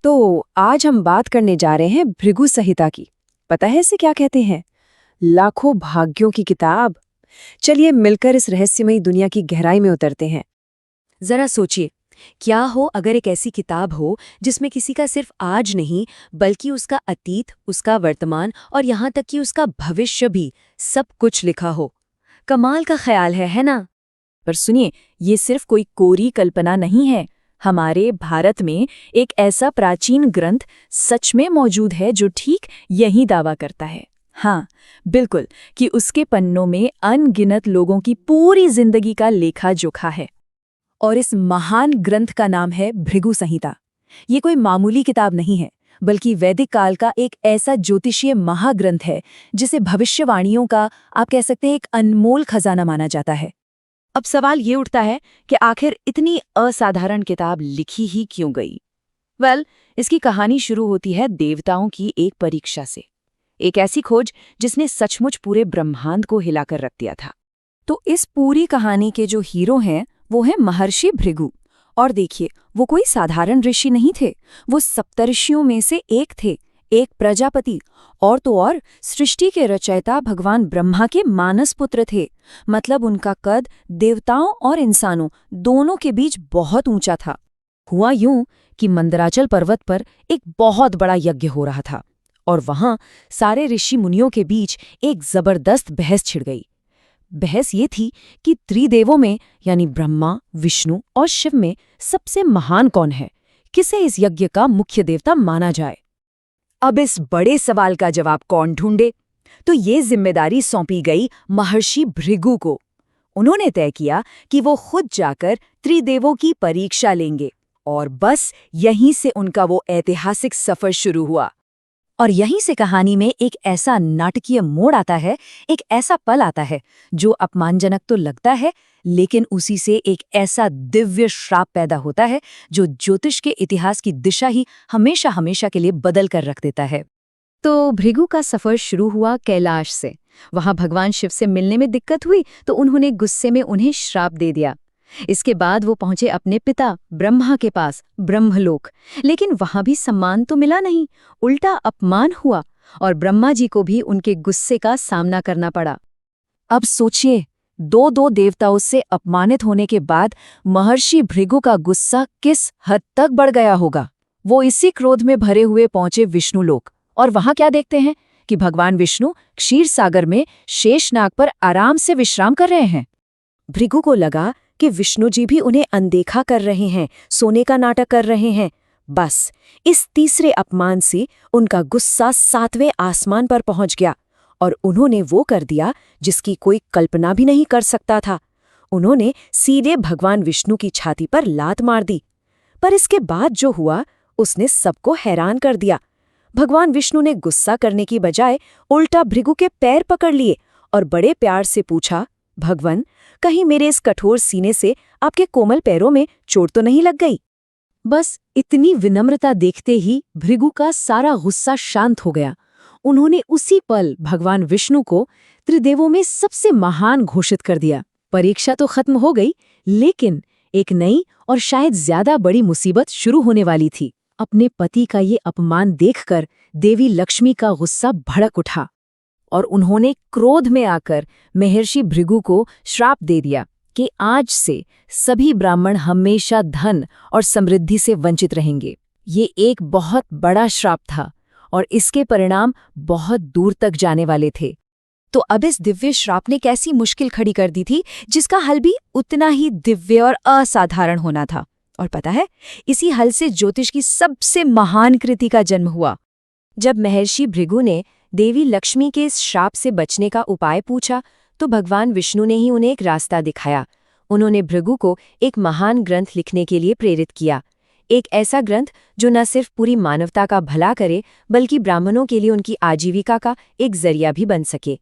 तो आज हम बात करने जा रहे हैं भृगु संहिता की। पता है इसे क्या कहते हैं? लाखों भाग्यों की किताब। चलिए मिलकर इस रहस्यमयी दुनिया की गहराई में उतरते हैं। जरा सोचिए, क्या हो अगर एक ऐसी किताब हो जिसमें किसी का सिर्फ आज नहीं बल्कि उसका अतीत, उसका वर्तमान और यहाँ तक कि उसका भविष्य भी सब कुछ लिखा हो। कमाल का ख्याल है ना? पर सुनिए, ये सिर्फ कोई कोरी कल्पना नहीं है। हमारे भारत में एक ऐसा प्राचीन ग्रंथ सच में मौजूद है जो ठीक यही दावा करता है। हाँ, बिल्कुल, कि उसके पन्नों में अनगिनत लोगों की पूरी जिंदगी का लेखा जोखा है। और इस महान ग्रंथ का नाम है भृगु संहिता। ये कोई मामूली किताब नहीं है, बल्कि वैदिक काल का एक ऐसा ज्योतिषीय महाग्रंथ है जिसे भविष्यवाणियों का, आप कह सकते हैं, एक अनमोल खजाना माना जाता है। अब सवाल ये उठता है कि आखिर इतनी असाधारण किताब लिखी ही क्यों गई? इसकी कहानी शुरू होती है देवताओं की एक परीक्षा से। एक ऐसी खोज जिसने सचमुच पूरे ब्रह्मांड को हिलाकर रख दिया था। तो इस पूरी कहानी के जो हीरो हैं वो हैं महर्षि भृगु। और देखिए, वो कोई साधारण ऋषि नहीं थे, वो सप्तर्षियों में से एक थे, एक प्रजापति। और तो और सृष्टि के रचयिता भगवान ब्रह्मा के मानस पुत्र थे। मतलब उनका कद देवताओं और इंसानों दोनों के बीच बहुत ऊंचा था। हुआ यूं कि मंदराचल पर्वत पर एक बहुत बड़ा यज्ञ हो रहा था और वहां सारे ऋषि मुनियों के बीच एक जबरदस्त बहस छिड़ गई। बहस ये थी कि त्रिदेवों में यानी ब्रह्मा, विष्णु और शिव में सबसे महान कौन है, किसे इस यज्ञ का मुख्य देवता माना जाए। अब इस बड़े सवाल का जवाब कौन ढूंढे? तो ये जिम्मेदारी सौंपी गई महर्षि भृगु को। उन्होंने तय किया कि वो खुद जाकर त्रिदेवों की परीक्षा लेंगे और बस यहीं से उनका वो ऐतिहासिक सफर शुरू हुआ। और यहीं से कहानी में एक ऐसा नाटकीय मोड़ आता है, एक ऐसा पल आता है जो अपमानजनक तो लगता है, लेकिन उसी से एक ऐसा दिव्य श्राप पैदा होता है जो ज्योतिष के इतिहास की दिशा ही हमेशा हमेशा के लिए बदल कर रख देता है। तो भृगु का सफर शुरू हुआ कैलाश से। वहां भगवान शिव से मिलने में दिक्कत हुई तो उन्होंने गुस्से में उन्हें श्राप दे दिया। इसके बाद वो पहुंचे अपने पिता ब्रह्मा के पास, ब्रह्मलोक। लेकिन वहां भी सम्मान तो मिला नहीं, उल्टा अपमान हुआ और ब्रह्मा जी को भी उनके गुस्से का सामना करना पड़ा। अब सोचिए, दो देवताओं से अपमानित होने के बाद महर्षि भृगु का गुस्सा किस हद तक बढ़ गया होगा। वो इसी क्रोध में भरे हुए पहुंचे विष्णुलोक और वहां क्या देखते हैं कि भगवान विष्णु क्षीर सागर में शेषनाग पर आराम से विश्राम कर रहे हैं। भृगु को लगा कि विष्णु जी भी उन्हें अनदेखा कर रहे हैं, सोने का नाटक कर रहे हैं। बस इस तीसरे अपमान से उनका गुस्सा 7वें आसमान पर पहुंच गया और उन्होंने वो कर दिया जिसकी कोई कल्पना भी नहीं कर सकता था। उन्होंने सीधे भगवान विष्णु की छाती पर लात मार दी। पर इसके बाद जो हुआ उसने सबको हैरान कर दिया। भगवान विष्णु ने गुस्सा करने की बजाय उल्टा भृगु के पैर पकड़ लिए और बड़े प्यार से पूछा, भगवान, कहीं मेरे इस कठोर सीने से आपके कोमल पैरों में चोट तो नहीं लग गई? बस इतनी विनम्रता देखते ही भृगु का सारा गुस्सा शांत हो गया। उन्होंने उसी पल भगवान विष्णु को त्रिदेवों में सबसे महान घोषित कर दिया। परीक्षा तो खत्म हो गई, लेकिन एक नई और शायद ज्यादा बड़ी मुसीबत शुरू होने वाली थी। अपने पति का ये अपमान देखकर देवी लक्ष्मी का गुस्सा भड़क उठा और उन्होंने क्रोध में आकर महर्षि भृगु को श्राप दे दिया कि आज से सभी ब्राह्मण हमेशा धन और समृद्धि से वंचित रहेंगे। ये एक बहुत बड़ा श्राप था और इसके परिणाम बहुत दूर तक जाने वाले थे। तो अब इस दिव्य श्राप ने कैसी मुश्किल खड़ी कर दी थी जिसका हल भी उतना ही दिव्य और असाधारण होना था। और पता है, इसी हल से ज्योतिष की सबसे महान कृति का जन्म हुआ। जब महर्षि भृगु ने देवी लक्ष्मी के इस श्राप से बचने का उपाय पूछा तो भगवान विष्णु ने ही उन्हें एक रास्ता दिखाया। उन्होंने भृगु को एक महान ग्रंथ लिखने के लिए प्रेरित किया, एक ऐसा ग्रंथ जो न सिर्फ पूरी मानवता का भला करे बल्कि ब्राह्मणों के लिए उनकी आजीविका का एक जरिया भी बन सके।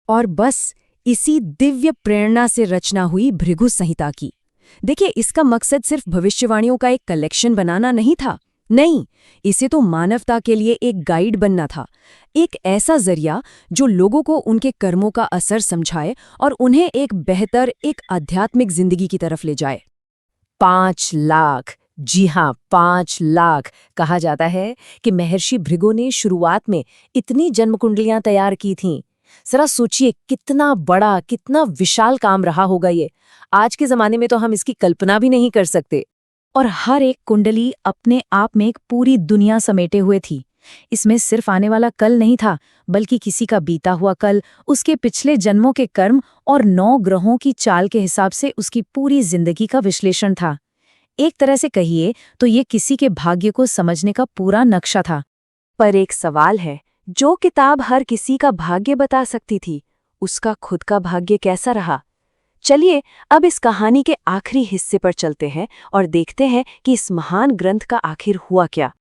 और बस इसी दिव्य प्रेरणा से रचना हुई भृगु संहिता की। देखिए, इसका मकसद सिर्फ भविष्यवाणियों का एक कलेक्शन बनाना नहीं था। नहीं, इसे तो मानवता के लिए एक गाइड बनना था, एक ऐसा जरिया जो लोगों को उनके कर्मों का असर समझाए और उन्हें एक बेहतर, एक आध्यात्मिक जिंदगी की तरफ ले जाए। 5 लाख जी हाँ, 5 लाख। कहा जाता है कि महर्षि भृगु ने शुरुआत में इतनी जन्म कुंडलियां तैयार की थीं। जरा सोचिए कितना बड़ा, कितना विशाल काम रहा होगा ये। आज के जमाने में तो हम इसकी कल्पना भी नहीं कर सकते। और हर एक कुंडली अपने आप में एक पूरी दुनिया समेटे हुए थी। इसमें सिर्फ आने वाला कल नहीं था, बल्कि किसी का बीता हुआ कल, उसके पिछले जन्मों के कर्म और 9 ग्रहों की चाल के हिसाब से उसकी पूरी जिंदगी का विश्लेषण था। एक तरह से कहिए तो ये किसी के भाग्य को समझने का पूरा नक्शा था। पर एक सवाल है, जो किताब हर किसी का भाग्य बता सकती थी, उसका खुद का भाग्य कैसा रहा? चलिए अब इस कहानी के आखिरी हिस्से पर चलते हैं और देखते हैं कि इस महान ग्रंथ का आखिर हुआ क्या।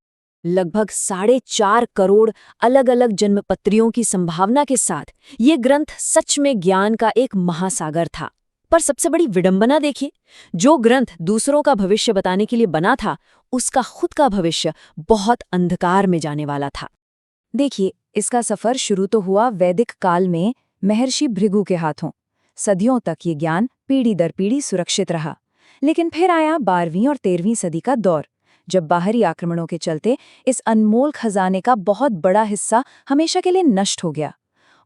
लगभग 4.5 करोड़ अलग अलग जन्मपत्रियों की संभावना के साथ ये ग्रंथ सच में ज्ञान का एक महासागर था। पर सबसे बड़ी विडंबना देखिए, जो ग्रंथ दूसरों का भविष्य बताने के लिए बना था, उसका खुद का भविष्य बहुत अंधकार में जाने वाला था। देखिए, इसका सफर शुरू तो हुआ वैदिक काल में महर्षि भृगु के हाथों। सदियों तक ये ज्ञान पीढ़ी दर पीढ़ी सुरक्षित रहा। लेकिन फिर आया 12वीं और 13वीं सदी का दौर, जब बाहरी आक्रमणों के चलते इस अनमोल खजाने का बहुत बड़ा हिस्सा हमेशा के लिए नष्ट हो गया।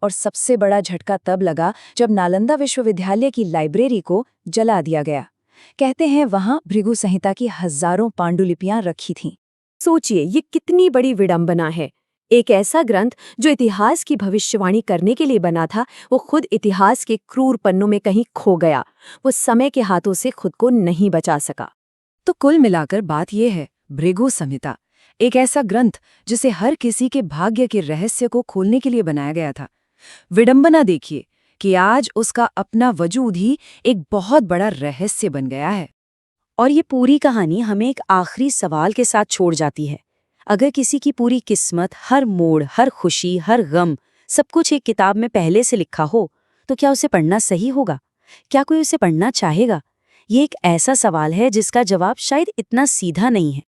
और सबसे बड़ा झटका तब लगा जब नालंदा विश्वविद्यालय की लाइब्रेरी को जला दिया गया। कहते हैं वहां भृगु संहिता की हजारों पांडुलिपियां रखी थीं। सोचिए ये कितनी बड़ी विडंबना है। एक ऐसा ग्रंथ जो इतिहास की भविष्यवाणी करने के लिए बना था, वो खुद इतिहास के क्रूर पन्नों में कहीं खो गया। वो समय के हाथों से खुद को नहीं बचा सका। तो कुल मिलाकर बात यह है, भृगु संहिता एक ऐसा ग्रंथ जिसे हर किसी के भाग्य के रहस्य को खोलने के लिए बनाया गया था। विडंबना देखिए कि आज उसका अपना वजूद ही एक बहुत बड़ा रहस्य बन गया है। और ये पूरी कहानी हमें एक आखिरी सवाल के साथ छोड़ जाती है। अगर किसी की पूरी किस्मत, हर मोड़, हर खुशी, हर गम, सब कुछ एक किताब में पहले से लिखा हो, तो क्या उसे पढ़ना सही होगा? क्या कोई उसे पढ़ना चाहेगा? ये एक ऐसा सवाल है जिसका जवाब शायद इतना सीधा नहीं है।